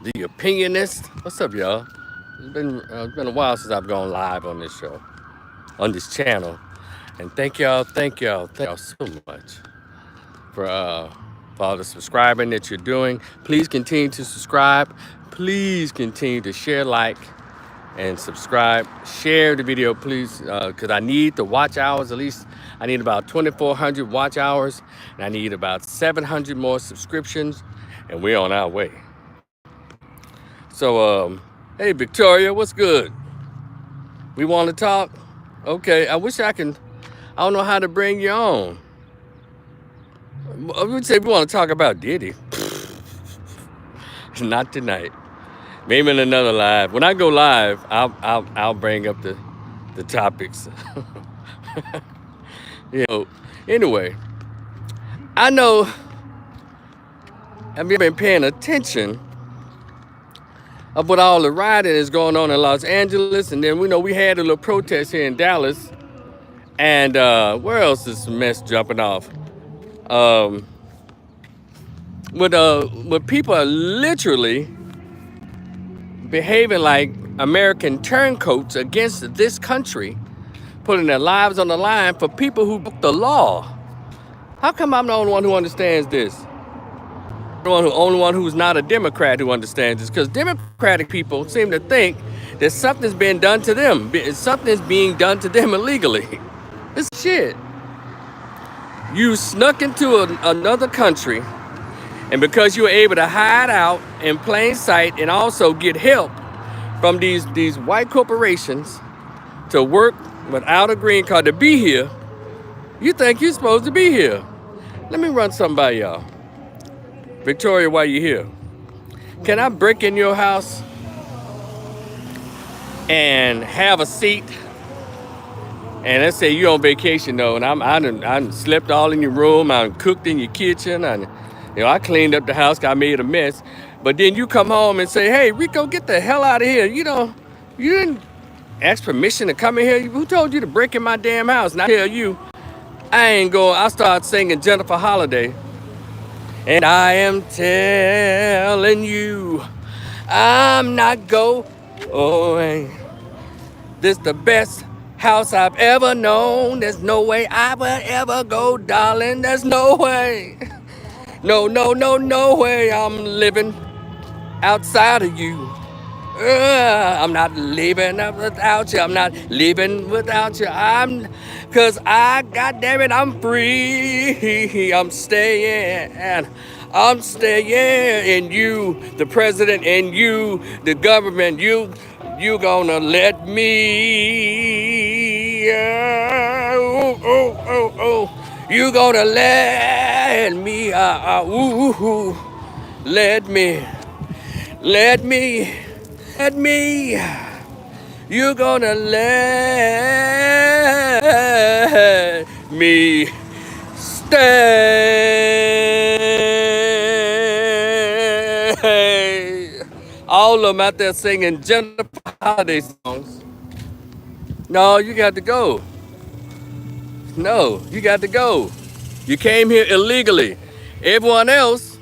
the opinionist. What's up, y'all? It's been a while since I've gone live on this show, on this channel, and thank y'all so much for uh, for all the subscribing that you're doing. Please continue to subscribe. Please continue to share, like, and subscribe. Share the video, please, because I need the watch hours. At least I need about 2,400 watch hours, and I need about 700 more subscriptions, and we're on our way. So, hey, Victoria, what's good? We want to talk? Okay, I wish I can. I don't know how to bring you on. I would say we want to talk about Diddy. Not tonight. Maybe in another live. When I go live, I'll bring up the topics. you know. Anyway, I know I've been paying attention of what all the rioting is going on in Los Angeles, and then we had a little protest here in Dallas, and where else is the mess jumping off? With people are literally behaving like American turncoats against this country, putting their lives on the line for people who broke the law. How come I'm the only one who understands this? The only one who's not a Democrat who understands this? Because Democratic people seem to think that something's being done to them. Something's being done to them illegally. This shit. You snuck into another country, and because you were able to hide out in plain sight and also get help from these white corporations to work without a green card to be here, you think you're supposed to be here. Let me run something by y'all. Victoria, while you're here, can I break in your house and have a seat? And let's say you're on vacation though, and I done slept all in your room, I cooked in your kitchen, and I cleaned up the house, I made a mess. But then you come home and say, hey, Rico, get the hell out of here. You didn't ask permission to come in here. Who told you to break in my damn house? And I tell you, I start singing Jennifer Holiday. And I am telling you, I'm not going. This the best house I've ever known. There's no way I will ever go, darling. There's no way. No way I'm living outside of you. I'm not leaving without you. I'm not leaving without you. Cause goddamn it, I'm free. I'm staying. And you, the president, and you, the government, you gonna let me. You gonna let me. Let me. You gonna let me stay. All of them out there singing Jennifer Holiday songs. No, you got to go. No, you got to go. You came here illegally. Everyone else,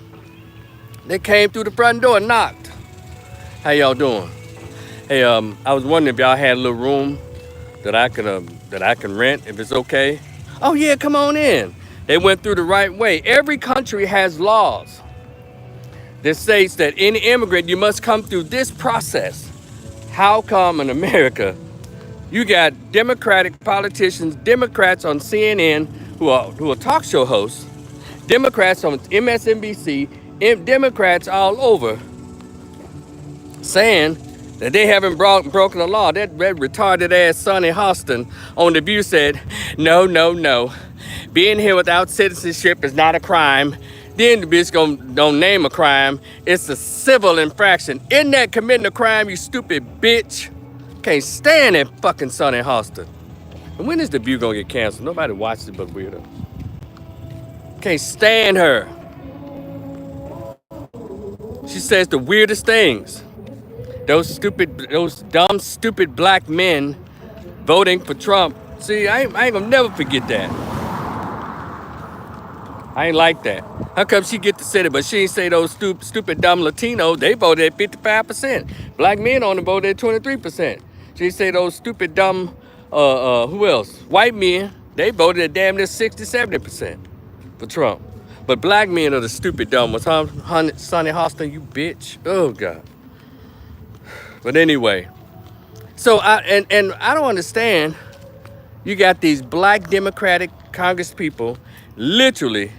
they came through the front door and knocked. How y'all doing? Hey, I was wondering if y'all had a little room that I can rent, if it's okay. Oh yeah, come on in. They went through the right way. Every country has laws that states that any immigrant, you must come through this process. How come in America you got Democratic politicians, Democrats on CNN who are talk show hosts, Democrats on MSNBC, Democrats all over saying that they haven't broken the law? That retarded ass Sonny Hostin on The View said, no. Being here without citizenship is not a crime. Then the bitch don't name a crime. It's a civil infraction. Isn't that committing a crime, you stupid bitch? Can't stand that fucking Sonny Hostin. And when is The View gonna get canceled? Nobody watches it but weirdos. Can't stand her. She says the weirdest things. Those dumb, stupid black men voting for Trump. See, I ain't gonna never forget that. I ain't like that. How come she get to say it, but she ain't say those stupid dumb Latinos, they voted at 55%. Black men only voted at 23%. She ain't say those stupid dumb, who else? White men, they voted at damn near 60, 70% for Trump. But black men are the stupid dumb ones, huh? Sonny Hostin, you bitch. Oh, God. But anyway, so I don't understand. You got these black Democratic Congress people literally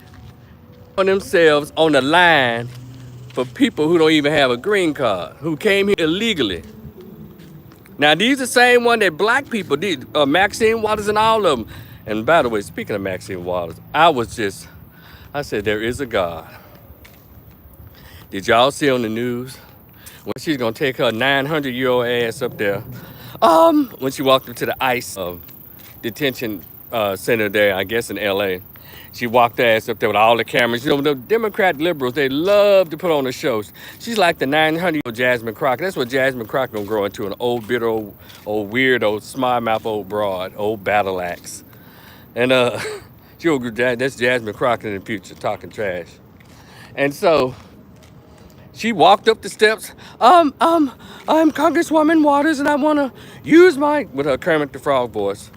on themselves on the line for people who don't even have a green card, who came here illegally. Now, these are the same one that black people did, Maxine Waters and all of them. And by the way, speaking of Maxine Waters, I said, there is a God. Did y'all see on the news when she's gonna take her 900-year-old ass up there? When she walked into the ICE detention center there, I guess in LA. She walked her ass up there with all the cameras. You know, the Democrat liberals, they love to put on the shows. She's like the 900-year-old Jasmine Crockett. That's what Jasmine Crockett gonna grow into, an old, bitter, old weird, old smart mouth, old broad, old battle axe. And that's Jasmine Crockett in the future, talking trash. And so she walked up the steps. I'm Congresswoman Waters, and I wanna use with her Kermit the Frog voice.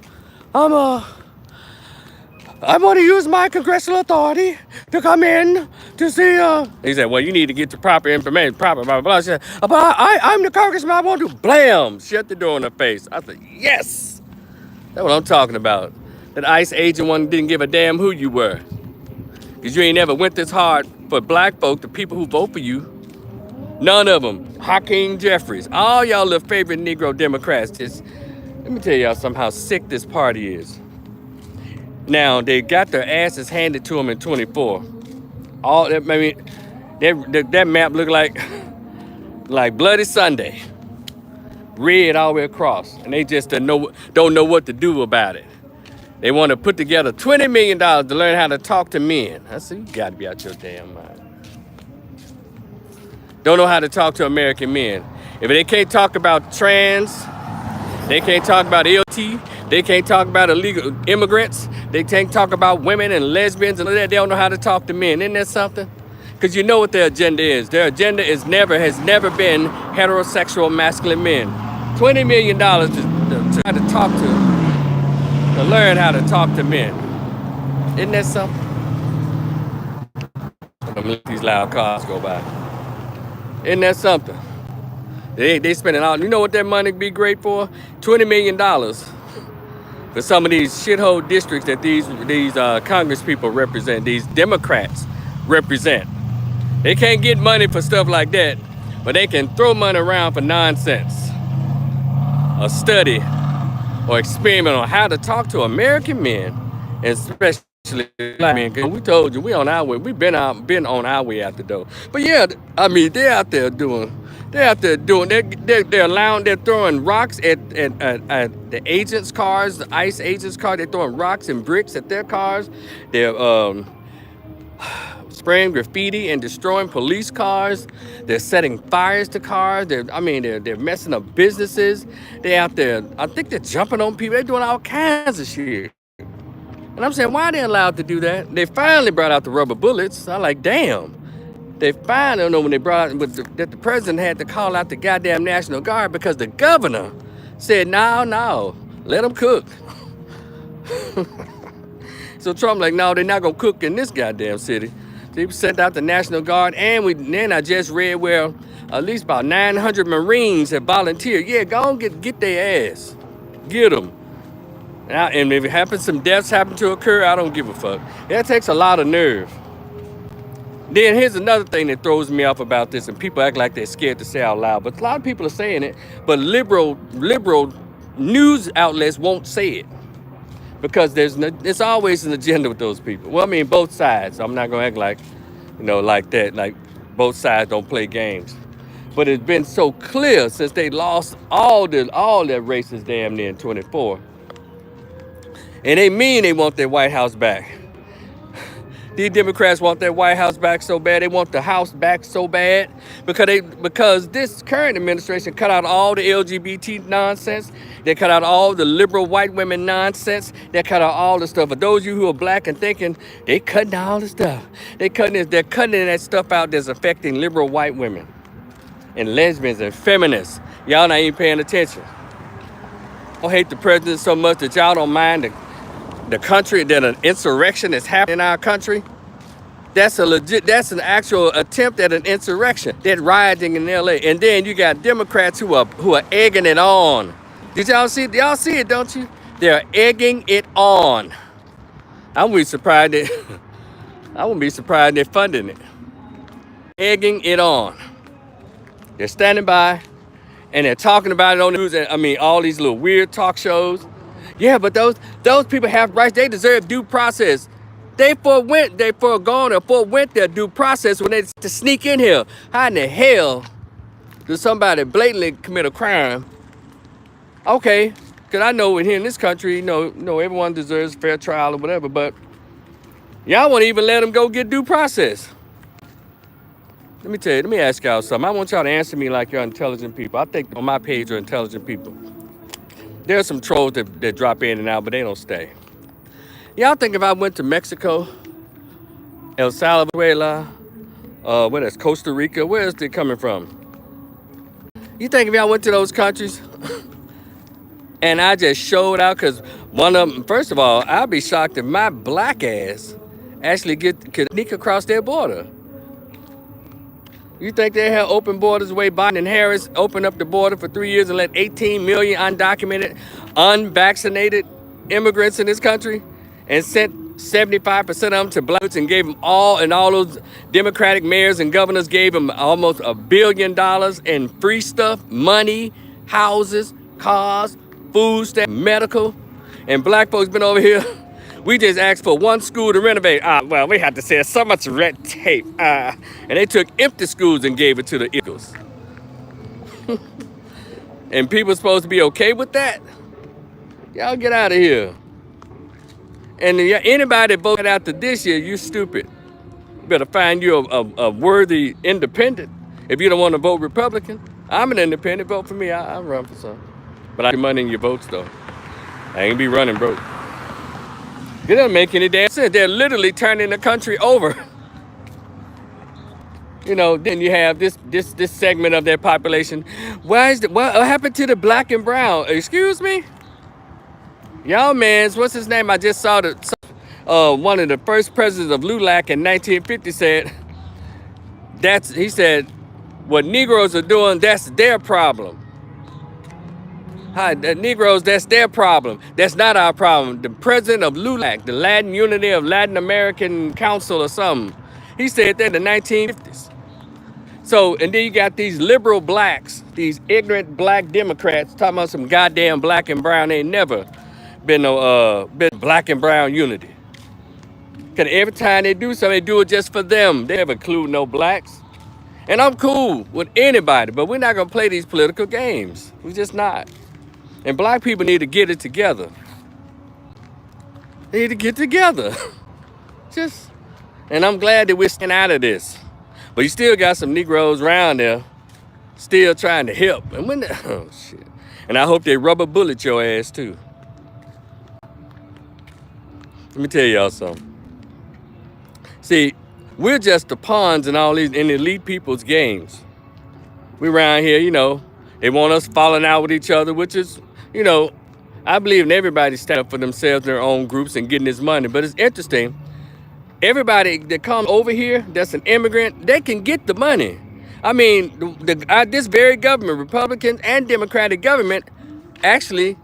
I want to use my congressional authority to come in to see. He said, well, you need to get the proper information, proper blah, blah, blah. She said, but I'm the congressman. I want to blam, shut the door in her face. I said, yes, that's what I'm talking about. That ICE agent one didn't give a damn who you were. Because you ain't never went this hard for black folk, the people who vote for you. None of them. Hakeem Jeffries, all y'all little favorite Negro Democrats. Just, let me tell y'all somehow sick this party is. Now, they got their asses handed to them in 24. All that, I mean, that map looked like Bloody Sunday. Red all the way across. And they just don't know what to do about it. They want to put together $20 million to learn how to talk to men. I said, you got to be out your damn mind. Don't know how to talk to American men. If they can't talk about trans, they can't talk about LT, they can't talk about illegal immigrants, they can't talk about women and lesbians and all that. They don't know how to talk to men. Isn't that something? Because you know what their agenda is. Their agenda has never been heterosexual masculine men. $20 million to try to talk to learn how to talk to men. Isn't that something? I'm gonna let these loud cars go by. Isn't that something? They spending all, you know what that money be great for? $20 million for some of these shithole districts that these Congress people represent, these Democrats represent. They can't get money for stuff like that, but they can throw money around for nonsense. A study or experiment on how to talk to American men, and especially black men. Cause we told you we on our way. We've been on our way out the door. But yeah, I mean they're out there doing. They're throwing rocks at the agents' cars, the ICE agents' cars. They're throwing rocks and bricks at their cars. They're spraying graffiti and destroying police cars. They're setting fires to cars. They're messing up businesses. They're out there. I think they're jumping on people. They're doing all kinds of shit. And I'm saying, why are they allowed to do that? They finally brought out the rubber bullets. I'm like, damn. They finally, I don't know when they brought out, that the president had to call out the goddamn National Guard because the governor said, no, let them cook. So Trump like, no, they're not going to cook in this goddamn city. So he sent out the National Guard, and then I just read where at least about 900 Marines have volunteered. Yeah, go on get their ass. Get them. And if it happens, some deaths happen to occur, I don't give a fuck. That takes a lot of nerve. Then here's another thing that throws me off about this, and people act like they're scared to say out loud, but a lot of people are saying it, but liberal news outlets won't say it because it's always an agenda with those people. Well, I mean, both sides. I'm not gonna act like, like that, like both sides don't play games. But it's been so clear since they lost all their races damn near in 24. And they mean they want their White House back. These Democrats want their White House back so bad. They want the House back so bad because this current administration cut out all the LGBT nonsense. They cut out all the liberal white women nonsense. They cut out all the stuff. For those of you who are black and thinking, they cutting all the stuff. They're cutting that stuff out that's affecting liberal white women and lesbians and feminists. Y'all not even paying attention. I hate the president so much that y'all don't mind the country, that an insurrection is happening in our country. That's an actual attempt at an insurrection. That rioting in LA. And then you got Democrats who are egging it on. Did y'all see it? Y'all see it, don't you? They're egging it on. I wouldn't be surprised they're funding it. Egging it on. They're standing by and they're talking about it on the news. I mean, all these little weird talk shows. Yeah, but those people have rights. They deserve due process. They forwent their due process when they to sneak in here. How in the hell does somebody blatantly commit a crime? Okay, because I know here in this country, everyone deserves fair trial or whatever, but y'all won't even let them go get due process. Let me ask y'all something. I want y'all to answer me like you're intelligent people. I think on my page are intelligent people. There are some trolls that drop in and out, but they don't stay. Y'all think if I went to Mexico, El Salvador, where that's Costa Rica, where is they coming from? You think if y'all went to those countries and I just showed out, because one of them, first of all, I'd be shocked if my black ass actually could sneak across their border. You think they have open borders the way Biden and Harris opened up the border for 3 years and let 18 million undocumented, unvaccinated immigrants in this country and sent 75% of them to blacks and gave them all those Democratic mayors and governors gave them almost $1 billion in free stuff, money, houses, cars, food stamps, medical, and black folks been over here. We just asked for one school to renovate. Well, we had to say so much red tape. And they took empty schools and gave it to the Eagles. And people supposed to be okay with that? Y'all get out of here. And anybody that voted after this year, you stupid. You better find you a worthy independent. If you don't want to vote Republican, I'm an independent. Vote for me. I'll run for some. But I get money in your votes, though. I ain't be running broke. It doesn't make any damn sense. They're literally turning the country over. Then you have this segment of their population. What happened to the black and brown? Excuse me? Y'all mans, what's his name? I just saw one of the first presidents of LULAC in 1950 said, he said, what Negroes are doing, that's their problem. The Negroes, that's their problem. That's not our problem. The president of LULAC, the Latin Unity of Latin American Council or something, he said that in the 1950s. So, and then you got these liberal blacks, these ignorant black Democrats talking about some goddamn black and brown. They ain't never been black and brown unity. Because every time they do something, they do it just for them. They never include no blacks. And I'm cool with anybody, but we're not going to play these political games. We're just not. And black people need to get it together. They need to get together. And I'm glad that we're staying out of this. But you still got some Negroes around there still trying to help. And oh shit. And I hope they rubber bullet your ass too. Let me tell y'all something. See, we're just the pawns in all these elite people's games. We around here, they want us falling out with each other, which is, I believe in everybody standing up for themselves, their own groups, and getting this money. But it's interesting. Everybody that comes over here that's an immigrant, they can get the money. I mean, this very government, Republican and Democratic government, actually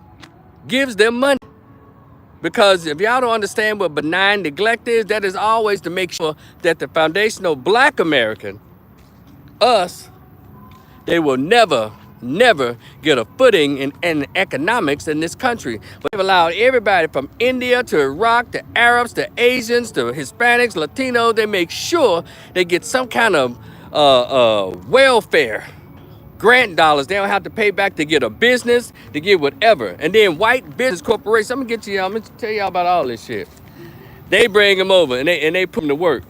gives them money. Because if y'all don't understand what benign neglect is, that is always to make sure that the foundational black American, us, they will never get a footing in economics in this country. But they've allowed everybody from India to Iraq to Arabs to Asians to Hispanics, Latinos, they make sure they get some kind of welfare grant dollars. They don't have to pay back to get a business, to get whatever. And then white business corporations, I'm gonna tell y'all about all this shit. They bring them over and they put them to work.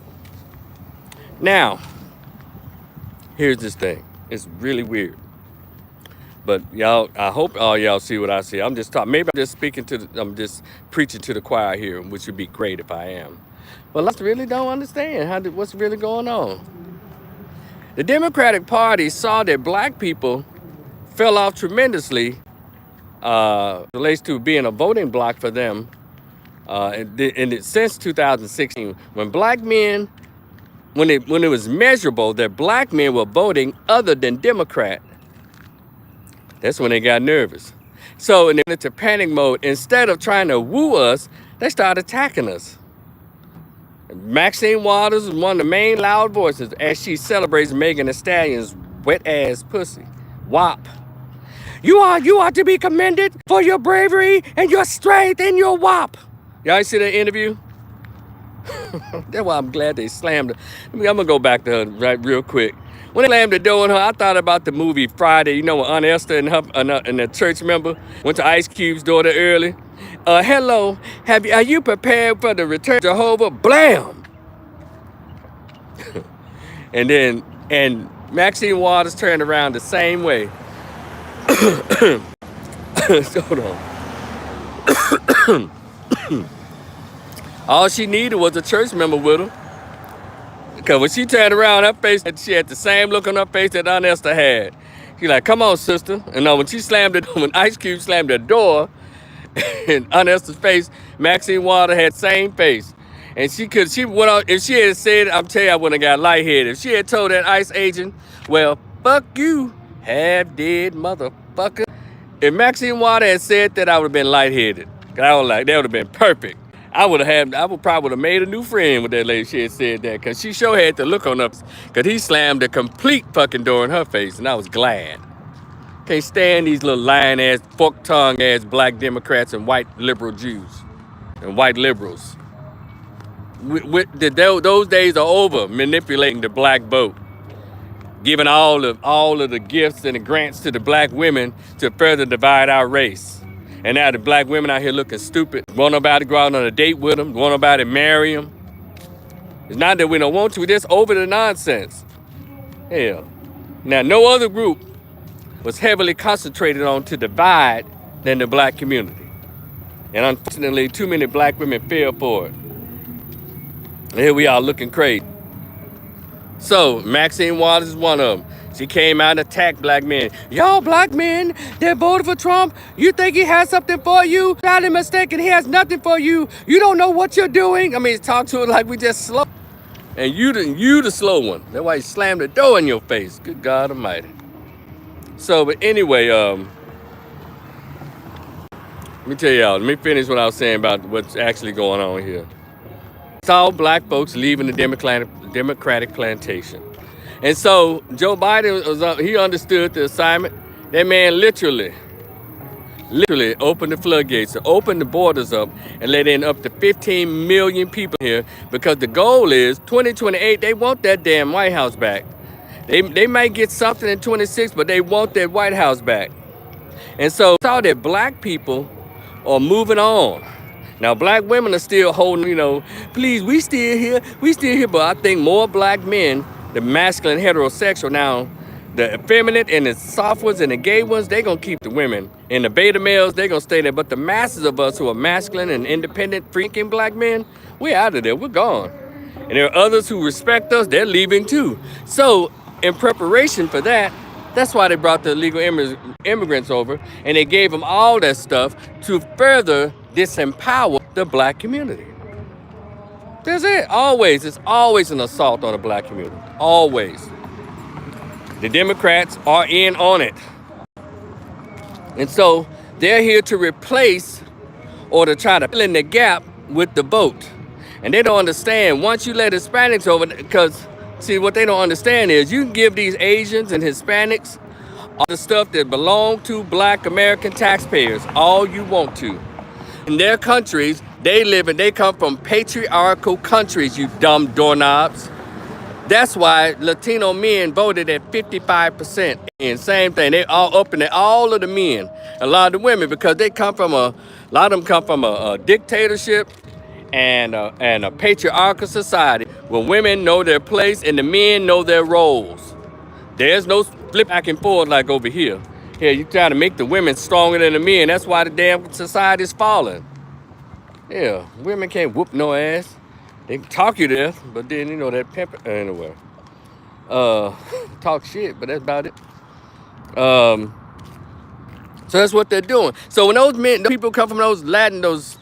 Now, here's this thing. It's really weird. But y'all, I hope all y'all see what I see. I'm just talking. Maybe I'm just I'm just preaching to the choir here, which would be great if I am. But lots really don't understand what's really going on. The Democratic Party saw that black people fell off tremendously relates to being a voting bloc for them. Since 2016, when black men, when it was measurable that black men were voting other than Democrat, that's when they got nervous. So in into panic mode, instead of trying to woo us, they started attacking us. Maxine Waters is one of the main loud voices as she celebrates Megan Thee Stallion's wet ass pussy. WAP. You are to be commended for your bravery and your strength and your WAP. Y'all see that interview? That's why I'm glad they slammed her. I'm gonna go back to her right real quick. When they slammed the door on her, I thought about the movie Friday. You know, when Aunt Esther and the church member went to Ice Cube's daughter early. Hello, are you prepared for the return of Jehovah? Blam! and Maxine Waters turned around the same way. Hold on. All she needed was a church member with her. Because when she turned around, her face, she had the same look on her face that Aunt Esther had. She like, come on, sister. And when she slammed it, when Ice Cube slammed the door, and Aunt Esther's face, Maxine Waters had the same face. And she went on, if she had said, I'm telling you, I wouldn't have got lightheaded. If she had told that ICE agent, well, fuck you, half dead motherfucker. If Maxine Waters had said that, I would have been lightheaded. Cause I was like, that would have been perfect. I would probably have made a new friend with that lady. She had said that, cause she sure had to look on up, cause he slammed the complete fucking door in her face, and I was glad. Can't stand these little lying ass, fork tongue ass black Democrats and white liberal Jews and white liberals. Those days are over, manipulating the black vote, giving all of the gifts and the grants to the black women to further divide our race. And now the black women out here looking stupid. Want nobody to go out on a date with them. Want nobody to marry them. It's not that we don't want to. We're just over the nonsense. Hell. Now, no other group was heavily concentrated on to divide than the black community. And unfortunately, too many black women fell for it. And here we are looking crazy. So, Maxine Waters is one of them. She came out and attacked black men. Y'all black men that voted for Trump, you think he has something for you? Not mistaken, he has nothing for you. You don't know what you're doing. I mean, talk to it like we just slow. And you the slow one. That's why he slammed the door in your face. Good God Almighty. So, but anyway, let me tell y'all, let me finish what I was saying about what's actually going on here. It's all black folks leaving the Democratic plantation. And so Joe Biden, he understood the assignment. That man literally opened the floodgates, opened the borders up, and let in up to 15 million people here, because the goal is 2028, they want that damn White House back. They might get something in 26, but they want that White House back. And so it's all that black people are moving on. Now, black women are still holding, please, we still here. But I think more black men, the masculine heterosexual now, the effeminate and the soft ones and the gay ones, they're going to keep the women. And the beta males, they're going to stay there. But the masses of us who are masculine and independent freaking black men, we're out of there. We're gone. And there are others who respect us. They're leaving too. So in preparation for that, that's why they brought the illegal immigrants over. And they gave them all that stuff to further disempower the black community. That's it. Always. It's always an assault on the black community. Always. The Democrats are in on it. And so they're here to replace or to try to fill in the gap with the vote. And they don't understand, once you let Hispanics over, because see, what they don't understand is you can give these Asians and Hispanics all the stuff that belong to black American taxpayers all you want to. In their countries, they come from patriarchal countries, you dumb doorknobs. That's why Latino men voted at 55%. And same thing, they all up in there, all of the men, a lot of the women, because a lot of them come from a dictatorship, and a patriarchal society where women know their place and the men know their roles. There's no flip back and forth like over here. Here, you try to make the women stronger than the men. That's why the damn society is falling. Yeah, women can't whoop no ass. They can talk you to death, but then, you know, that pimp, anyway. Talk shit, but that's about it. So that's what they're doing. So when those people come from those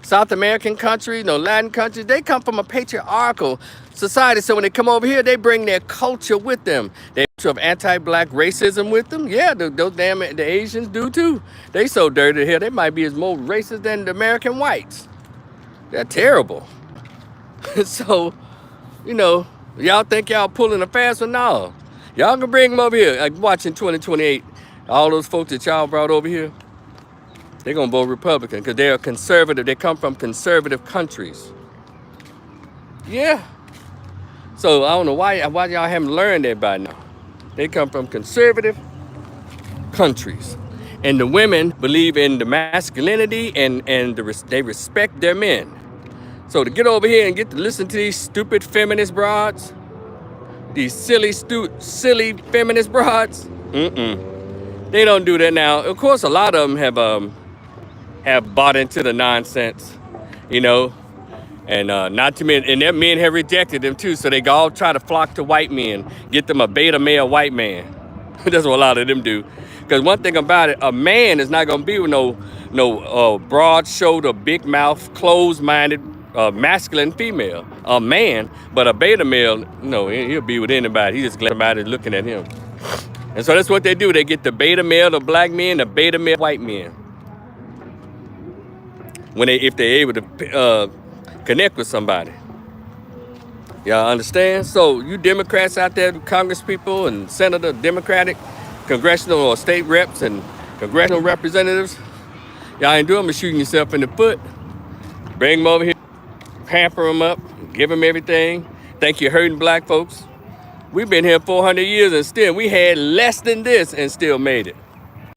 South American countries, Latin countries, they come from a patriarchal society. So when they come over here, they bring their culture with them. They have anti-black racism with them. Yeah, those damn the Asians do too. They so dirty here. They might be as more racist than the American whites. They're terrible. So, y'all think y'all pulling a fast one? No. Y'all can bring them over here. Like watching 2028. All those folks that y'all brought over here, they're going to vote Republican because they're conservative. They come from conservative countries. Yeah. So I don't know why y'all haven't learned that by now. They come from conservative countries. And the women believe in the masculinity and they respect their men. So to get over here and get to listen to these stupid feminist broads, these silly feminist broads, they don't do that now. Of course, a lot of them have bought into the nonsense, and not too many, and their men have rejected them too. So they all try to flock to white men, get them a beta male white man. That's what a lot of them do. Because one thing about it, a man is not gonna be with no broad-shouldered, big mouth, closed-minded, masculine female. A man, but a beta male, he'll be with anybody. He just glad somebody's looking at him. And so that's what they do. They get the beta male, the black men, the beta male white men. If they're able to connect with somebody. Y'all understand? So you Democrats out there, Congress people and Senator, Democratic, congressional or state reps and congressional representatives, y'all ain't doing but shooting yourself in the foot. Bring them over here, pamper them up, give them everything. Think you're hurting black folks. We've been here 400 years and still we had less than this and still made it.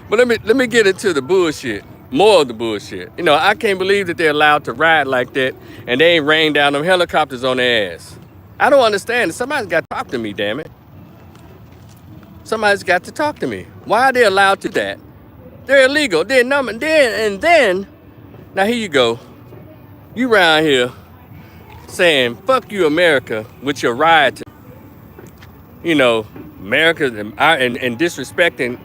But let me get into the bullshit, more of the bullshit. I can't believe that they're allowed to ride like that and they ain't rain down them helicopters on their ass. I don't understand it. Somebody's got to talk to me, damn it. Somebody's got to talk to me. Why are they allowed to do that? They're illegal. They're numb. And then, now here you go. You around here saying, fuck you, America, with your rioting. America and disrespecting,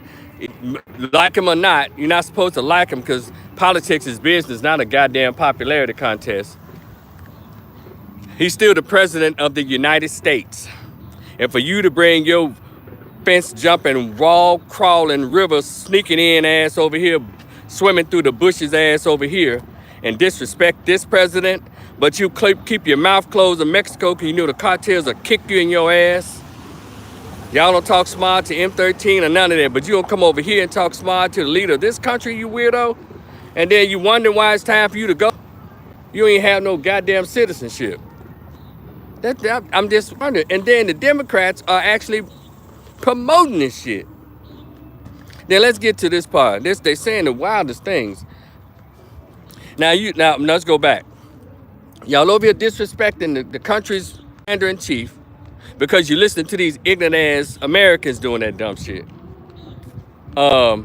like him or not, you're not supposed to like him because politics is business, not a goddamn popularity contest. He's still the president of the United States. And for you to bring your fence jumping, wall crawling, river sneaking in ass over here, swimming through the bushes ass over here, and disrespect this president, but you keep your mouth closed in Mexico because you know the cartels will kick you in your ass. Y'all don't talk smart to M13 or none of that, but you don't come over here and talk smart to the leader of this country, you weirdo. And then you wonder why it's time for you to go. You ain't have no goddamn citizenship. I'm just wondering. And then the Democrats are actually promoting this shit. Now let's get to this part. They're saying the wildest things. Now let's go back. Y'all over here disrespecting the country's commander-in-chief because you listen to these ignorant ass Americans doing that dumb shit. Now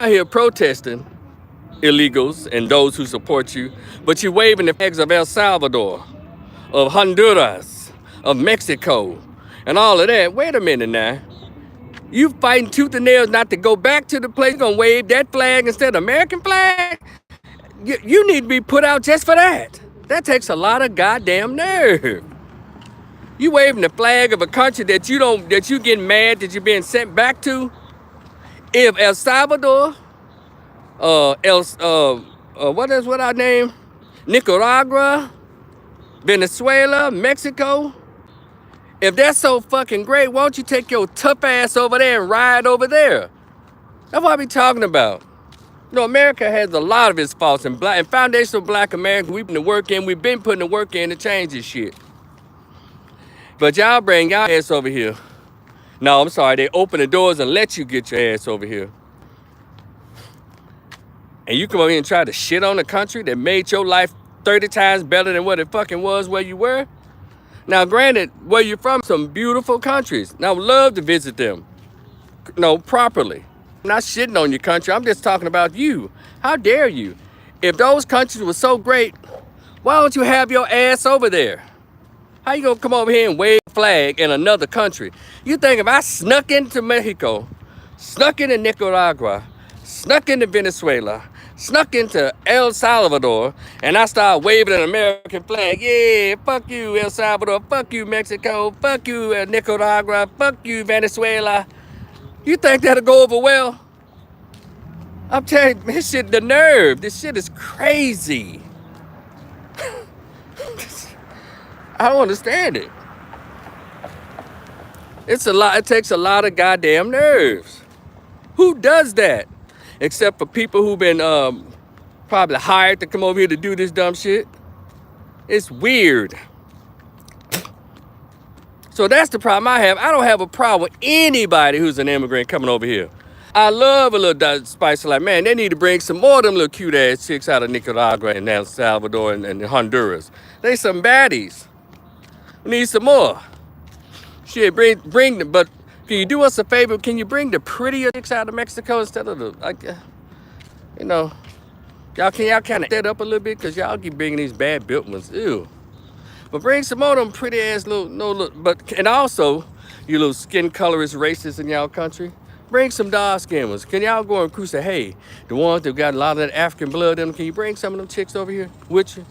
I hear protesting illegals and those who support you, but you're waving the flags of El Salvador, of Honduras, of Mexico, and all of that. Wait a minute now. You fighting tooth and nails not to go back to the place. You're gonna wave that flag instead of American flag? You need to be put out just for that. That takes a lot of goddamn nerve. You waving the flag of a country that you getting mad that you're being sent back to. If El Salvador, what I name? Nicaragua, Venezuela, Mexico. If that's so fucking great, why don't you take your tough ass over there and ride over there? That's what I be talking about. America has a lot of its faults, and foundational black Americans, we've been putting the work in to change this shit. But y'all bring y'all ass over here. No, I'm sorry, they open the doors and let you get your ass over here. And you come over here and try to shit on the country that made your life 30 times better than what it fucking was where you were. Now, granted, where you're from, some beautiful countries. And I would love to visit them, properly. I'm not shitting on your country. I'm just talking about you. How dare you? If those countries were so great, why don't you have your ass over there? How you gonna come over here and wave a flag in another country? You think if I snuck into Mexico, snuck into Nicaragua, snuck into Venezuela, snuck into El Salvador, and I start waving an American flag, yeah, fuck you El Salvador, fuck you Mexico, fuck you Nicaragua, fuck you Venezuela, you think that'll go over well? I'm telling you, this shit, the nerve, this shit is crazy. I don't understand it. It's a lot, it takes a lot of goddamn nerves. Who does that? Except for people who've been probably hired to come over here to do this dumb shit. It's weird. So that's the problem I have. I don't have a problem with anybody who's an immigrant coming over here. I love a little spice. Like, man, they need to bring some more of them little cute ass chicks out of Nicaragua and El Salvador and Honduras. They some baddies. We need some more. Shit, bring them. But can you do us a favor? Can you bring the prettier chicks out of Mexico instead of the, like, y'all kind of set up a little bit? Because y'all keep bringing these bad built ones. Ew. But bring some more of them pretty ass and also, you little skin colorist racists in y'all country, bring some dark skin ones. Can y'all go and say, hey, the ones that got a lot of that African blood in them, can you bring some of them chicks over here with you?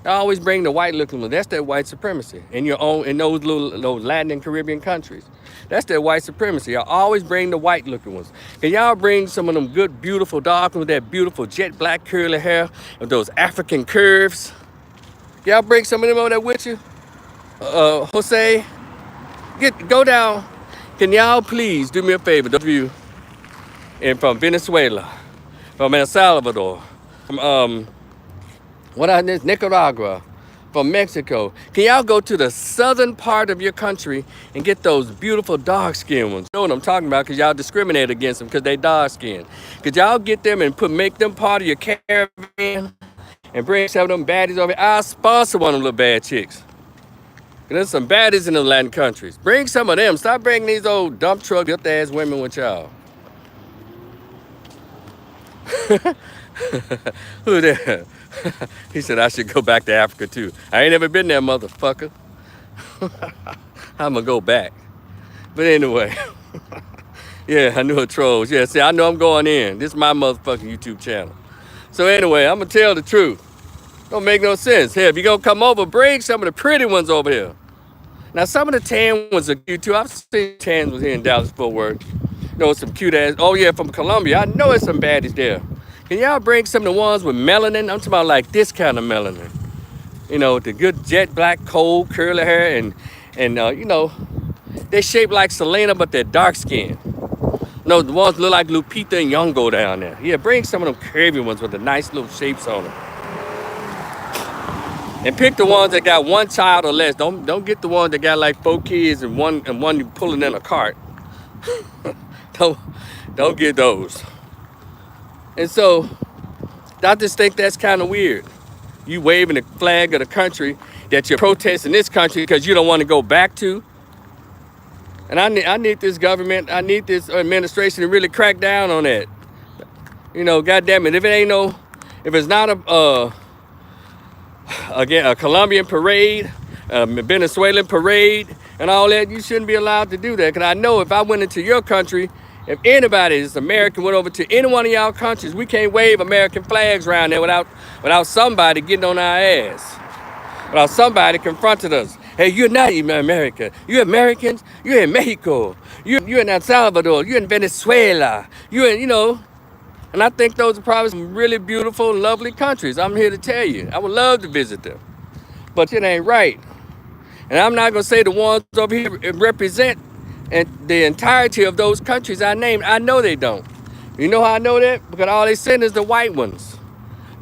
I always bring the white looking ones. That's that white supremacy in those little Latin and Caribbean countries. That's that white supremacy. I always bring the white looking ones. Can y'all bring some of them good, beautiful dark ones with that beautiful jet black curly hair with those African curves? Y'all bring some of them over there with you? Jose, go down. Can y'all please do me a favor, those of you from Venezuela, from El Salvador, from Nicaragua, from Mexico. Can y'all go to the southern part of your country and get those beautiful dark skinned ones? You know what I'm talking about, because y'all discriminate against them because they dark skinned. Could y'all get them and make them part of your caravan and bring some of them baddies over here? I'll sponsor one of them little bad chicks. There's some baddies in the Latin countries. Bring some of them. Stop bringing these old dump truck built ass women with y'all. Who there? He said I should go back to Africa too. I ain't never been there, motherfucker. I'm gonna go back. But anyway, yeah, I knew a trolls. Yeah, see, I know I'm going in. This is my motherfucking YouTube channel. So anyway, I'm gonna tell the truth. Don't make no sense. Hey, if you gonna come over, bring some of the pretty ones over here. Now, some of the tan ones are cute too. I've seen tan ones here in Dallas-Fort Worth. Some cute ass. Oh yeah, from Colombia. I know there's some baddies there. Can y'all bring some of the ones with melanin? I'm talking about like this kind of melanin. The good jet black, cold, curly hair, and they shaped like Selena, but they're dark skinned. The ones look like Lupita and Nyong'o down there. Yeah, bring some of them curvy ones with the nice little shapes on them. And pick the ones that got one child or less. Don't get the ones that got like 4 kids and one you pulling in a cart. Don't get those. And so I just think that's kind of weird. You waving the flag of the country that you're protesting this country because you don't want to go back to. And I need this government, I need this administration to really crack down on that. God damn it, if it's not a Colombian parade, a Venezuelan parade, and all that, you shouldn't be allowed to do that. Because I know if I went into your country, if anybody is American went over to any one of y'all countries, we can't wave American flags around there without somebody getting on our ass, without somebody confronting us. Hey, you're not even American. You're Americans. You're in Mexico. You're in El Salvador. You're in Venezuela. And I think those are probably some really beautiful, lovely countries. I'm here to tell you. I would love to visit them. But it ain't right. And I'm not going to say the ones over here represent the entirety of those countries I named. I know they don't. You know how I know that? Because all they send is the white ones.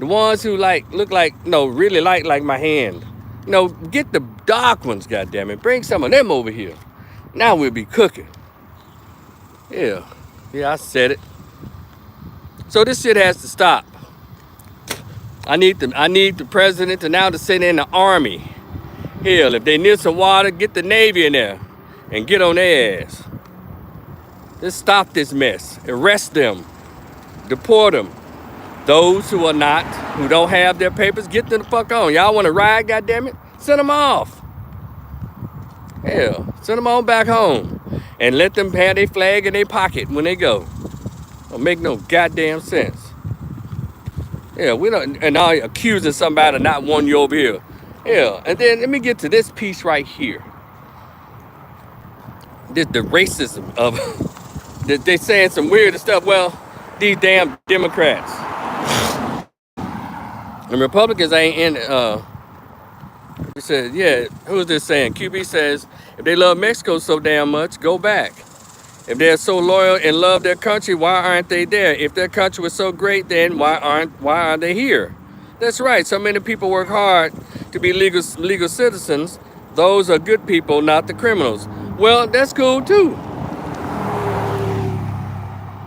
The ones who look like, really like my hand. Get the dark ones, goddammit. Bring some of them over here. Now we'll be cooking. Yeah, I said it. So this shit has to stop. I need the president to now to send in the army. Hell, if they need some water, get the Navy in there and get on their ass. Just stop this mess. Arrest them. Deport them. Those who are not, who don't have their papers, get them the fuck on. Y'all want to ride, goddammit? Send them off. Hell, send them on back home. And let them have their flag in their pocket when they go. Don't make no goddamn sense. Yeah, we don't, and now accusing somebody of not wanting you over here. Yeah, and then let me get to this piece right here. The racism of, they saying some weird stuff. Well, these damn Democrats. And Republicans ain't in, he said, yeah, who's this saying? QB says, if they love Mexico so damn much, go back. If they're so loyal and love their country, why aren't they there? If their country was so great, then why aren't they here? That's right. So many people work hard to be legal citizens. Those are good people, not the criminals. Well, that's cool too.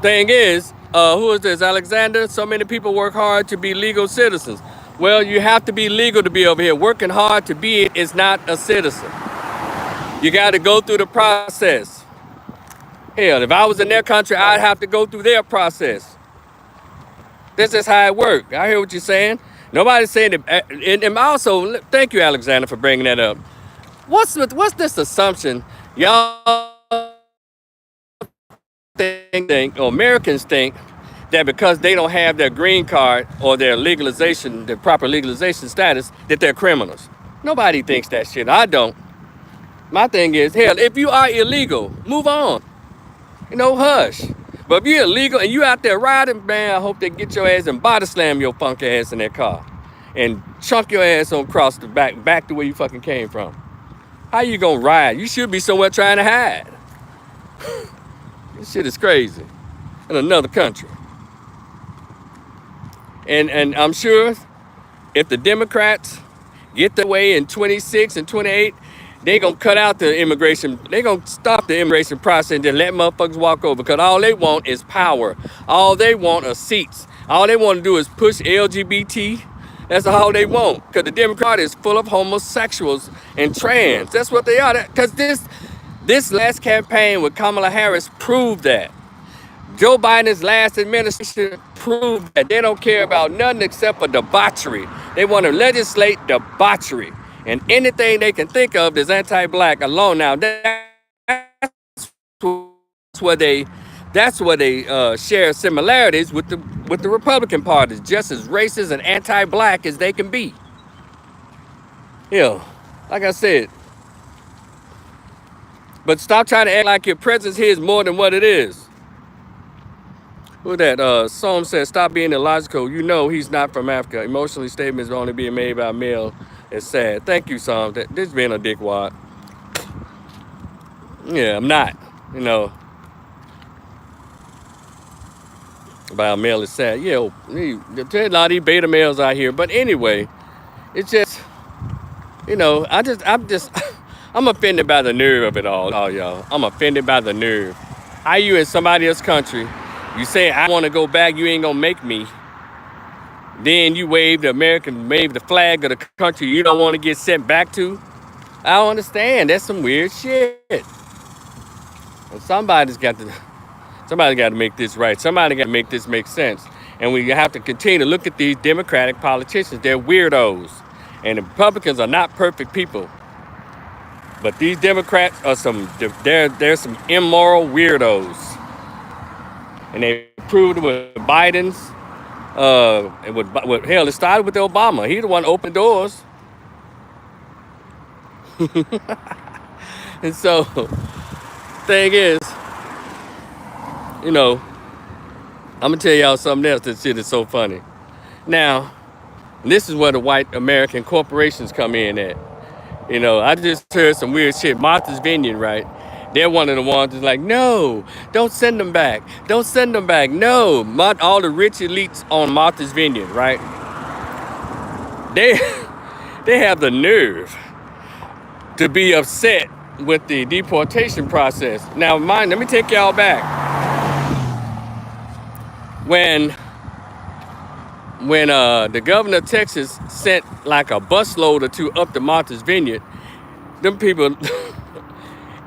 Thing is, who is this? Alexander? So many people work hard to be legal citizens. Well, you have to be legal to be over here. Working hard to be it is not a citizen. You got to go through the process. Hell, if I was in their country, I'd have to go through their process. This is how it works. I hear what you're saying. Nobody's saying that. And also, thank you, Alexander, for bringing that up. What's this assumption? Y'all think, or Americans think, that because they don't have their green card or their legalization, their proper legalization status, that they're criminals. Nobody thinks that shit. I don't. My thing is, hell, if you are illegal, move on. You know, hush. But if you're illegal and you out there riding, man, I hope they get your ass and body slam your funky ass in that car and chunk your ass on across the back to where you fucking came from. How you gonna ride? You should be somewhere trying to hide. This shit is crazy. In another country. And I'm sure if the Democrats get their way in 26 and 28, they gonna cut out the immigration. They gonna stop the immigration process and just let motherfuckers walk over. Because all they want is power. All they want are seats. All they want to do is push LGBT. That's all they want. Because the Democrat is full of homosexuals and trans. That's what they are. Because this last campaign with Kamala Harris proved that. Joe Biden's last administration proved that they don't care about nothing except for debauchery. They want to legislate debauchery. And anything they can think of is anti-black alone. Now, that's where they share similarities with the Republican Party, just as racist and anti-black as they can be. Like I said. But stop trying to act like your presence here is more than what it is. Who that? Psalm says, stop being illogical. You know he's not from Africa. Emotionally statements are only being made by a male. It's sad. Thank you, Psalm. This being a dickwad. Yeah, I'm not. You know. About a male is sad. Yeah, there's a lot of these beta males out here. But anyway, it's just, you know, I'm offended by the nerve of it all, y'all. I'm offended by the nerve. How you in somebody else's country? You say, I want to go back, you ain't going to make me. Then you wave the flag of the country you don't want to get sent back to. I don't understand. That's some weird shit. And somebody's got to make this right. Somebody got to make this make sense. And we have to continue to look at these Democratic politicians. They're weirdos. And the Republicans are not perfect people. But these Democrats are they're some immoral weirdos. And they proved it with Biden's, it started with Obama. He the one opened doors. And so, thing is, you know, I'm gonna tell y'all something else. That shit is so funny. Now, this is where the white American corporations come in at. You know, I just heard some weird shit. Martha's Vineyard, right? They're one of the ones that's like, no, don't send them back. Don't send them back. No, all the rich elites on Martha's Vineyard, right? They have the nerve to be upset with the deportation process. Now, let me take y'all back. When when the governor of Texas sent like a busload or two up to Martha's Vineyard, them people,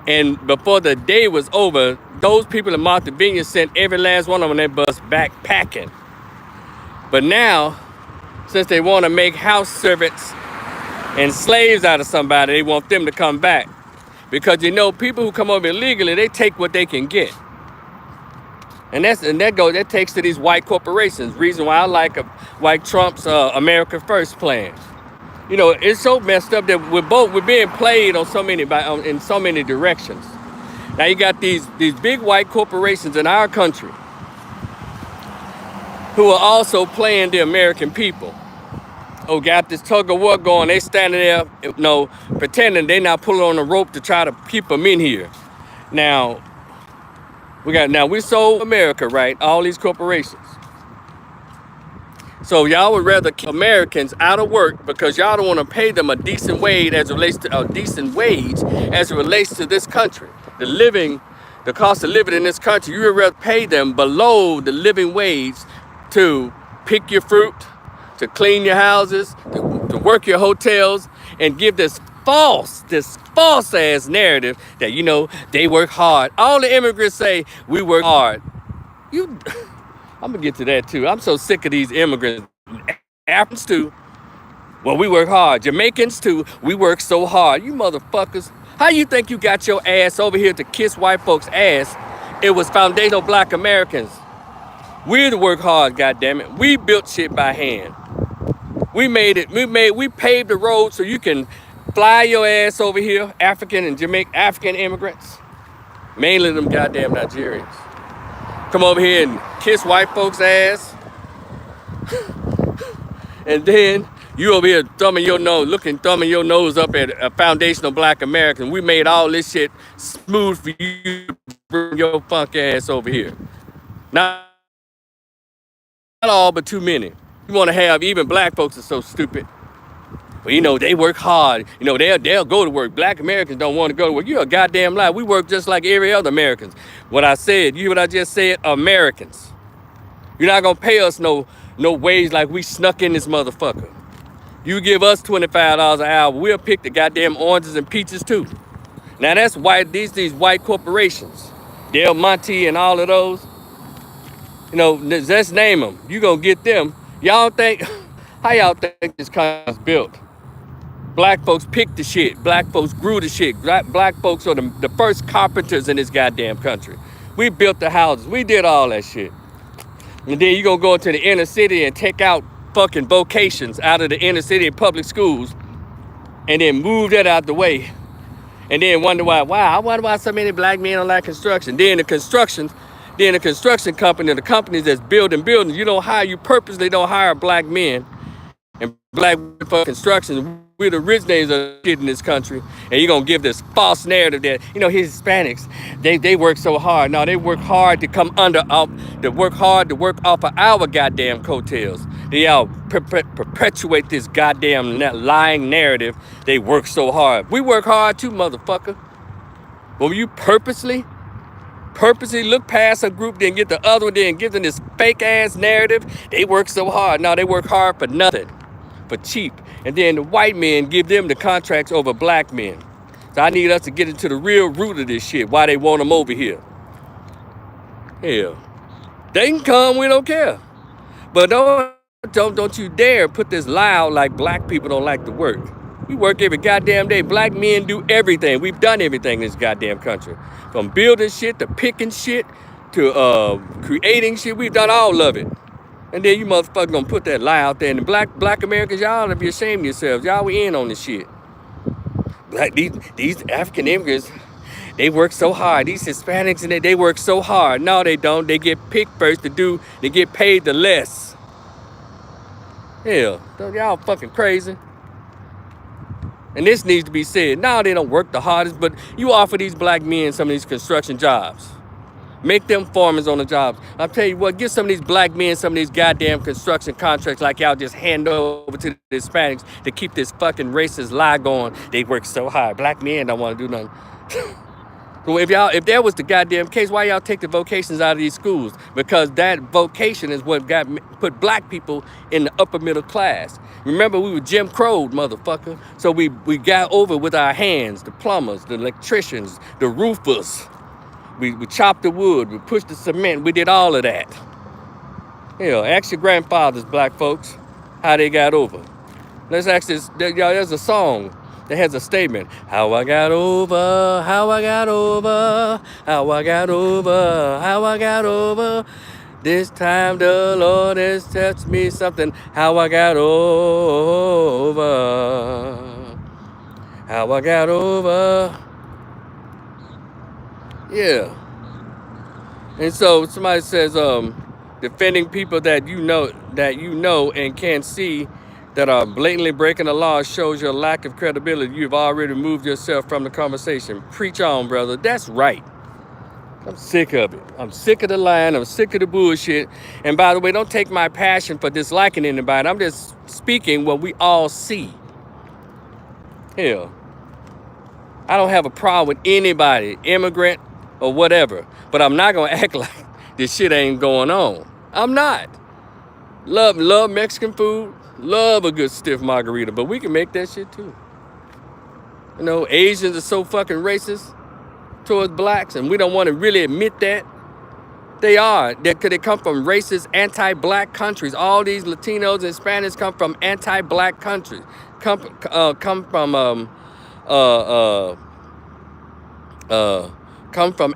and before the day was over, those people in Martha's Vineyard sent every last one of them on their bus backpacking. But now, since they want to make house servants and slaves out of somebody, they want them to come back. Because you know, people who come over illegally, they take what they can get. And that takes to these white corporations. Reason why I like Trump's America First plan. You know, it's so messed up that we're being played on in so many directions. Now you got these big white corporations in our country who are also playing the American people. Oh, got this tug of war going. They standing there, you know, pretending they not pulling on the rope to try to keep them in here. Now we sold America, right? All these corporations. So y'all would rather keep Americans out of work because y'all don't want to pay them a decent wage as it relates to this country. The cost of living in this country, you would rather pay them below the living wage to pick your fruit, to clean your houses, to work your hotels, and give this false ass narrative that, you know, they work hard. All the immigrants say we work hard. I'm gonna get to that too. I'm so sick of these immigrants. Africans too. Well, we work hard. Jamaicans too. We work so hard. You motherfuckers. How you think you got your ass over here to kiss white folks' ass? It was foundational black Americans. We the work hard, goddammit. We built shit by hand. We paved the road so you can fly your ass over here, African immigrants. Mainly them goddamn Nigerians. Come over here and kiss white folks' ass. And then you over here thumbing your nose up at a foundational black American. We made all this shit smooth for you to bring your funk ass over here. Not all, but too many. You want to have even black folks are so stupid. Well, you know, they work hard. You know, they'll go to work. Black Americans don't want to go to work. You're a goddamn lie. We work just like every other Americans. What I just said, Americans. You're not going to pay us no wage like we snuck in this motherfucker. You give us $25 an hour, we'll pick the goddamn oranges and peaches too. Now that's why these white corporations, Del Monte and all of those, you know, let's name them. You gonna get them. Y'all think, how y'all think this country was built? Black folks picked the shit. Black folks grew the shit. Black folks are the first carpenters in this goddamn country. We built the houses. We did all that shit. And then you gonna go into the inner city and take out fucking vocations out of the inner city public schools and then move that out the way. And then wonder I wonder why so many black men don't like construction. Then the construction company, the companies that's building buildings, you purposely don't hire black men and black women for construction. We're the originators of shit in this country. And you're going to give this false narrative that, Hispanics, they work so hard. No, they work hard to to work off of our goddamn coattails. They all perpetuate this goddamn lying narrative. They work so hard. We work hard too, motherfucker. But when you purposely look past a group, then get the other one, then give them this fake ass narrative, they work so hard. No, they work hard for nothing, for cheap. And then the white men give them the contracts over black men. So I need us to get into the real root of this shit, why they want them over here. Hell, they can come, we don't care. But don't you dare put this lie out like black people don't like to work. We work every goddamn day. Black men do everything. We've done everything in this goddamn country. From building shit to picking shit to creating shit. We've done all of it. And then you motherfuckers gonna put that lie out there. And the black Americans, y'all ought to be ashamed of yourselves. Y'all we in on this shit. These African immigrants, they work so hard. These Hispanics, and they work so hard. No, they don't. They get picked first they get paid the less. Hell, y'all fucking crazy. And this needs to be said. No, they don't work the hardest, but you offer these black men some of these construction jobs. Make them foremen on the jobs. I'll tell you what, give some of these black men some of these goddamn construction contracts like y'all just hand over to the Hispanics to keep this fucking racist lie going. They work so hard. Black men don't want to do nothing. So if that was the goddamn case, why y'all take the vocations out of these schools? Because that vocation is what put black people in the upper middle class. Remember, we were Jim Crowed, motherfucker. So we got over with our hands, the plumbers, the electricians, the roofers. We chopped the wood, we pushed the cement, we did all of that. Hell, ask your grandfathers, black folks, how they got over. Let's ask this, y'all, there's a song that has a statement. How I got over, how I got over, how I got over, how I got over. This time the Lord has touched me something. How I got over, how I got over. Yeah. And so somebody says, defending people that you know and can't see that are blatantly breaking the law shows your lack of credibility. You've already removed yourself from the conversation. Preach on, brother. That's right. I'm sick of it. I'm sick of the lying. I'm sick of the bullshit. And by the way, don't take my passion for disliking anybody. I'm just speaking what we all see. Hell, I don't have a problem with anybody, immigrant or whatever, but I'm not gonna act like this shit ain't going on. I'm not. Love Mexican food, love a good stiff margarita, but we can make that shit too. You know, Asians are so fucking racist towards blacks, and we don't want to really admit that. They are. They come from racist, anti-black countries. All these Latinos and Spanish come from anti-black countries. Come from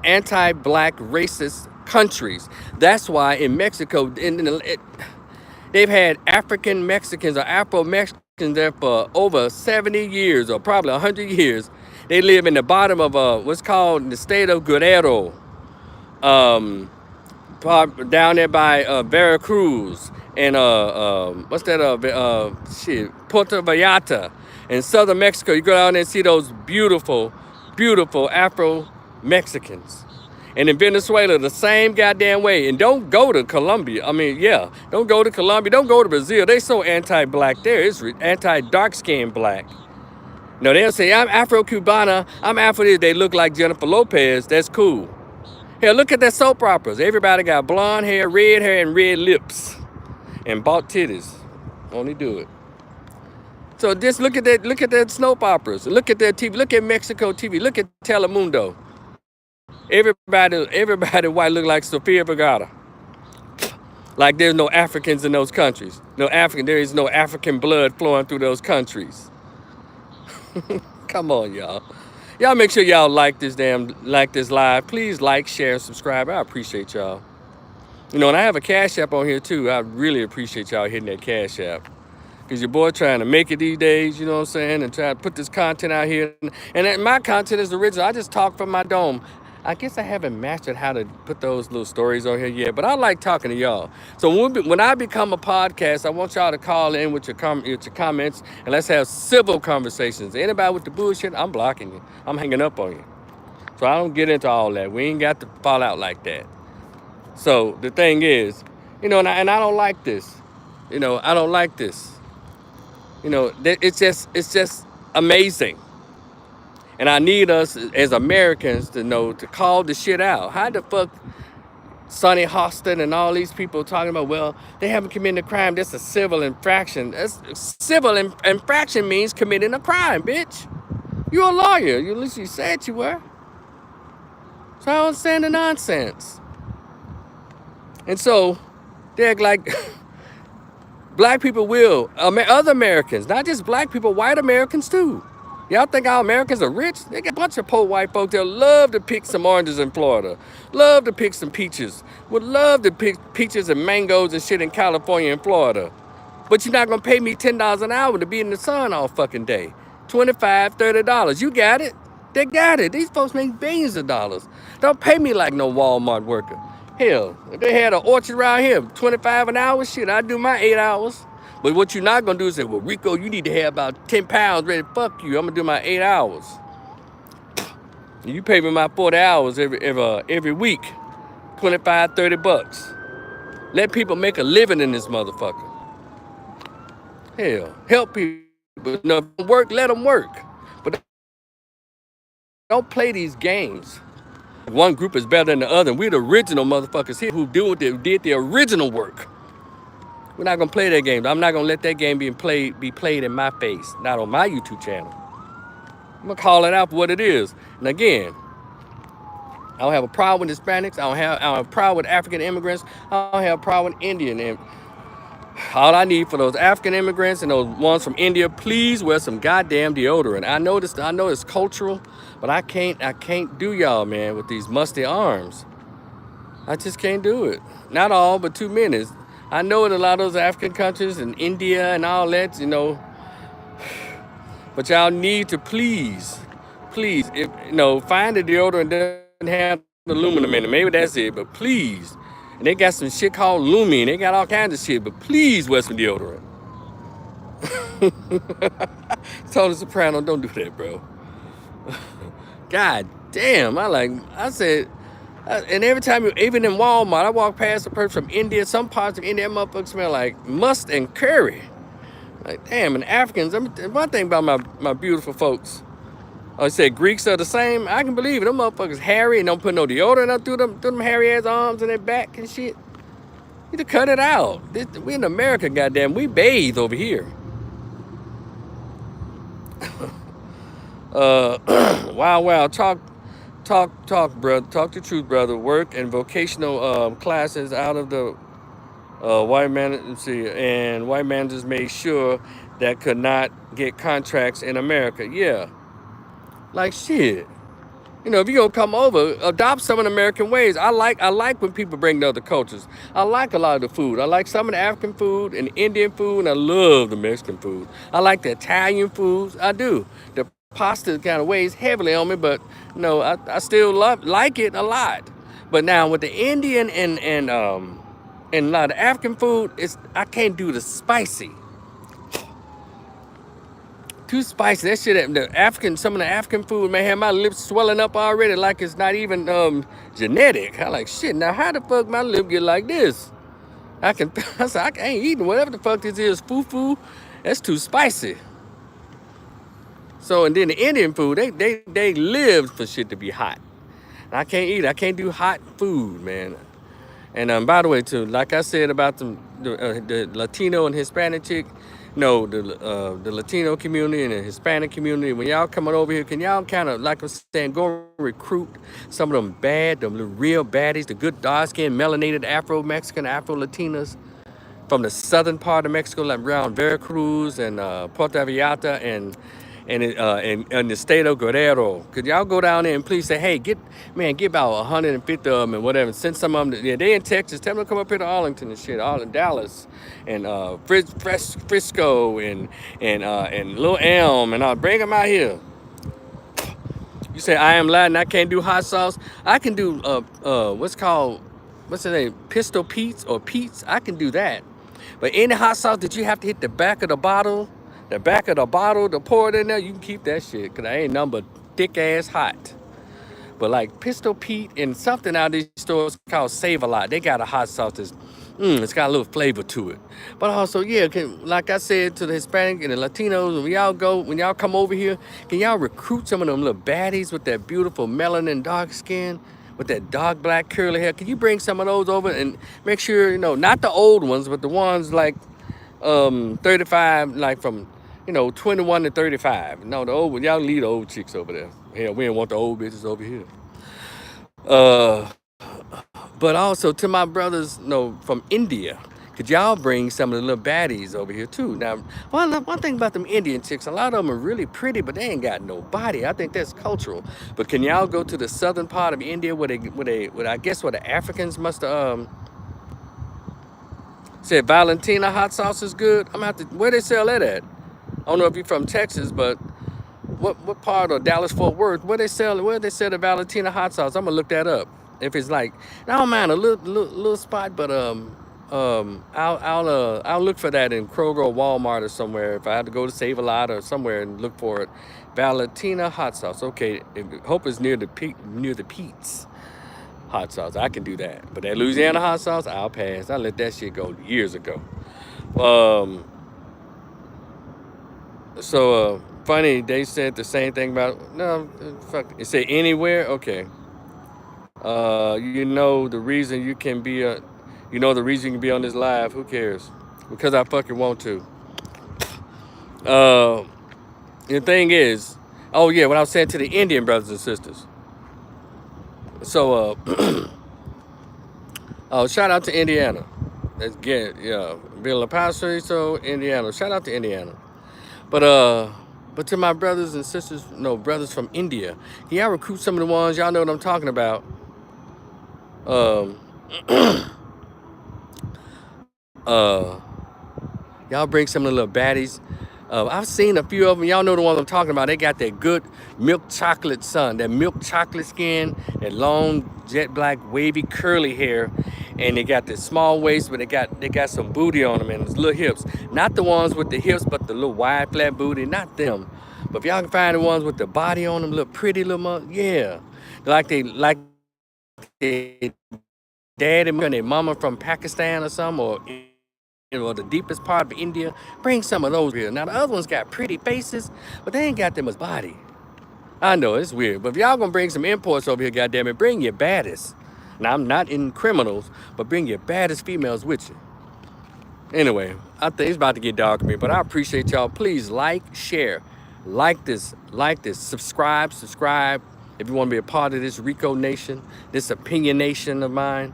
anti-black racist countries. That's why in Mexico, they've had African Mexicans or Afro-Mexicans there for over 70 years or probably 100 years. They live in the bottom of what's called the state of Guerrero, down there by Veracruz and what's that? Puerto Vallarta in southern Mexico. You go down there and see those beautiful, beautiful Afro-Mexicans. And in Venezuela, the same goddamn way. And don't go to Colombia. I mean, yeah, don't go to Colombia. Don't go to Brazil. They so anti-black there. It's anti-dark-skinned black. No, they'll say, I'm Afro-Cubana. I'm Afro. They look like Jennifer Lopez. That's cool. Hell, look at their soap operas. Everybody got blonde hair, and red lips. And bought titties. Only do it. So just look at that soap operas. Look at their TV. Look at Mexico TV. Look at Telemundo. Everybody white look like Sofia Vergara. Like there's no Africans in those countries. There is no African blood flowing through those countries. Come on, y'all. Y'all make sure y'all like this live. Please like, share, subscribe. I appreciate y'all. You know, and I have a Cash App on here too. I really appreciate y'all hitting that Cash App. Because your boy trying to make it these days, you know what I'm saying? And trying to put this content out here. And my content is original. I just talk from my dome. I guess I haven't mastered how to put those little stories on here yet, but I like talking to y'all. So when I become a podcast, I want y'all to call in with your comments, and let's have civil conversations. Anybody with the bullshit, I'm blocking you. I'm hanging up on you. So I don't get into all that. We ain't got to fall out like that. So the thing is, you know, and I don't like this. You know, I don't like this. You know, it's just amazing. And I need us as Americans to know to call the shit out. How the fuck Sonny Hostin and all these people talking about, well, they haven't committed a crime. That's a civil infraction. Civil infraction means committing a crime, bitch. You're a lawyer. At least you said you were. So I don't understand the nonsense. And so they act like black people will, other Americans, not just black people, white Americans too. Y'all think our Americans are rich? They got a bunch of poor white folks that love to pick some oranges in Florida, love to pick some peaches, would love to pick peaches and mangoes and shit in California and Florida. But you're not gonna pay me $10 an hour to be in the sun all fucking day. $25, $30. You got it? They got it. These folks make billions of dollars. Don't pay me like no Walmart worker. Hell, if they had an orchard around here, $25 an hour, shit, I'd do my 8 hours. But what you're not gonna do is say, well, Rico, you need to have about 10 pounds ready. Fuck you, I'm gonna do my 8 hours. You pay me my 40 hours every week, 25, 30 bucks. Let people make a living in this motherfucker. Hell, help people. No, work, let them work. But don't play these games. One group is better than the other. We're the original motherfuckers here who did the original work. We're not gonna play that game. I'm not gonna let that game be played in my face. Not on my YouTube channel. I'm gonna call it out for what it is. And again, I don't have a problem with Hispanics. I don't have a problem with African immigrants. I don't have a problem with Indian. All I need for those African immigrants and those ones from India, please wear some goddamn deodorant. I know it's cultural, but I can't do y'all, man, with these musty arms. I just can't do it. Not all, but too many. I know in a lot of those African countries and India and all that, but y'all need to please, if find a deodorant that doesn't have aluminum in it. Maybe that's it, but please. And they got some shit called Lumi, and they got all kinds of shit, but please wear some deodorant. Tony Soprano, don't do that, bro. God damn, I said, and every time, even in Walmart, I walk past a person from India, some parts of India, motherfuckers smell like must and curry. Like, damn, and Africans, one thing about my beautiful folks, I said Greeks are the same. I can believe it. Them motherfuckers hairy and don't put no deodorant up through them hairy ass arms and their back and shit. You need to cut it out. We in America, goddamn. We bathe over here. Wow. Talk, brother. Talk the truth, brother. Work and vocational classes out of the white man. And white managers made sure that could not get contracts in America. Yeah, like shit. If you gonna come over, adopt some of the American ways. I like when people bring the other cultures. I like a lot of the food. I like some of the African food and Indian food, and I love the Mexican food. I like the Italian foods. I do. The pasta kind of weighs heavily on me, but I still like it a lot. But now with the Indian and a lot of African food, I can't do the spicy. Too spicy. That shit, some of the African food may have my lips swelling up already like it's not even genetic. I like, shit, now how the fuck my lip get like this? I ain't eating whatever the fuck this is, fufu. That's too spicy. So, and then the Indian food, they live for shit to be hot. And I can't eat it. I can't do hot food, man. And by the way, too, like I said about the Latino and Hispanic chick, the Latino community and the Hispanic community, when y'all coming over here, can y'all kind of, like I'm saying, go recruit some of them real baddies, the good dark-skinned, melanated Afro-Mexican, Afro-Latinas from the southern part of Mexico, like around Veracruz and Puerto Vallarta and the state of Guerrero. Could y'all go down there and please say, hey, get about 150 of them and whatever. Send some of them. They in Texas. Tell them to come up here to Arlington and shit. All in Dallas and Frisco and Little Elm and I'll bring them out here. You say I am Latin. I can't do hot sauce. I can do what's the name? Pistol Pete's or Pete's. I can do that. But any hot sauce that you have to hit the back of the bottle to pour it in there, you can keep that shit, because I ain't nothing but thick ass hot. But like Pistol Pete and something out of these stores called Save a Lot, they got a hot sauce that's, it's got a little flavor to it. But also, yeah, like I said to the Hispanic and the Latinos, when y'all come over here, can y'all recruit some of them little baddies with that beautiful melanin dark skin, with that dark black curly hair? Can you bring some of those over and make sure, not the old ones, but the ones like 35, like from 21 to 35. No, the old, y'all leave the old chicks over there. Hell, we don't want the old bitches over here. But also to my brothers, from India, could y'all bring some of the little baddies over here too? Now, one thing about them Indian chicks, a lot of them are really pretty, but they ain't got no body. I think that's cultural. But can y'all go to the southern part of India where I guess where the Africans must have said Valentina hot sauce is good? I'm gonna have to, where they sell that at? I don't know if you're from Texas, but what part of Dallas Fort Worth where they sell the Valentina hot sauce? I'm gonna look that up. If it's like, I don't mind a little spot, but I'll look for that in Kroger or Walmart or somewhere. If I have to go to Save a Lot or somewhere and look for it, Valentina hot sauce. Okay, hope it's near the Pete's hot sauce. I can do that. But that Louisiana hot sauce, I'll pass. I let that shit go years ago. So funny, they said the same thing about, no, fuck, it said anywhere, okay. You know the reason you can be the reason you can be on this live. Who cares? Because I fucking want to. Uh, the thing is, oh yeah, what I was saying to the Indian brothers and sisters. So, oh, shout out to Indiana. Let's get Bill Paso, so Indiana. Shout out to Indiana. But but to my brothers and sisters, no brothers from India, yeah, I recruit some of the ones y'all know what I'm talking about. Um, uh, y'all bring some of the little baddies. I've seen a few of them. Y'all know the ones I'm talking about. They got that good milk chocolate sun, that milk chocolate skin, that long jet black wavy curly hair, and they got this small waist, but they got some booty on them and little hips. Not the ones with the hips, but the little wide flat booty. Not them. But if y'all can find the ones with the body on them, little pretty little, yeah, like they daddy and their mama from Pakistan or something, or the deepest part of India. Bring some of those here. Now the other ones got pretty faces, but they ain't got that much body. I know it's weird, but if y'all gonna bring some imports over here, goddamn it, bring your baddest. Now I'm not in criminals, but bring your baddest females with you. Anyway, I think it's about to get dark for me, but I appreciate y'all. Please like, share, like this, subscribe. If you want to be a part of this Rico Nation, this opinion nation of mine.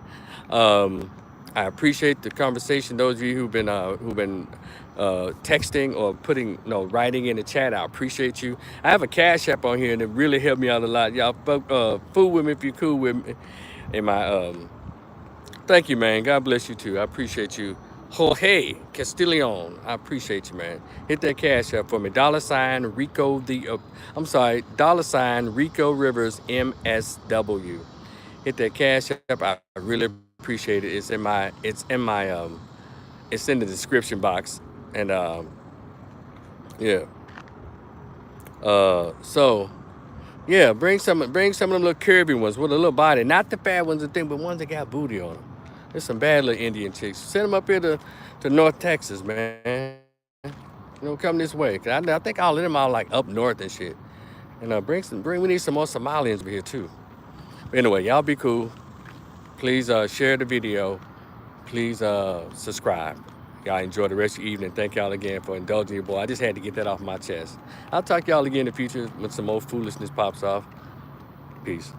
I appreciate the conversation. Those of you who've been texting or writing in the chat, I appreciate you. I have a Cash App on here, and it really helped me out a lot. Y'all fool with me if you're cool with me. In my thank you, man. God bless you too. I appreciate you. Jorge Castillon, I appreciate you, man. Hit that Cash App for me. $ Rico Rico Rivers MSW. Hit that Cash App. I really appreciate it. It's in the description box. And yeah. So yeah, bring some of them little curvy ones with a little body, not the fat ones and thing, but ones that got booty on them. There's some bad little Indian chicks. Send them up here to North Texas, man. Come this way. 'Cause I think all of them are like up north and shit. And we need some more Somalians over here too. But anyway, y'all be cool. Please share the video. Please subscribe. Y'all enjoy the rest of your evening. Thank y'all again for indulging your boy. I just had to get that off my chest. I'll talk to y'all again in the future when some more foolishness pops off. Peace.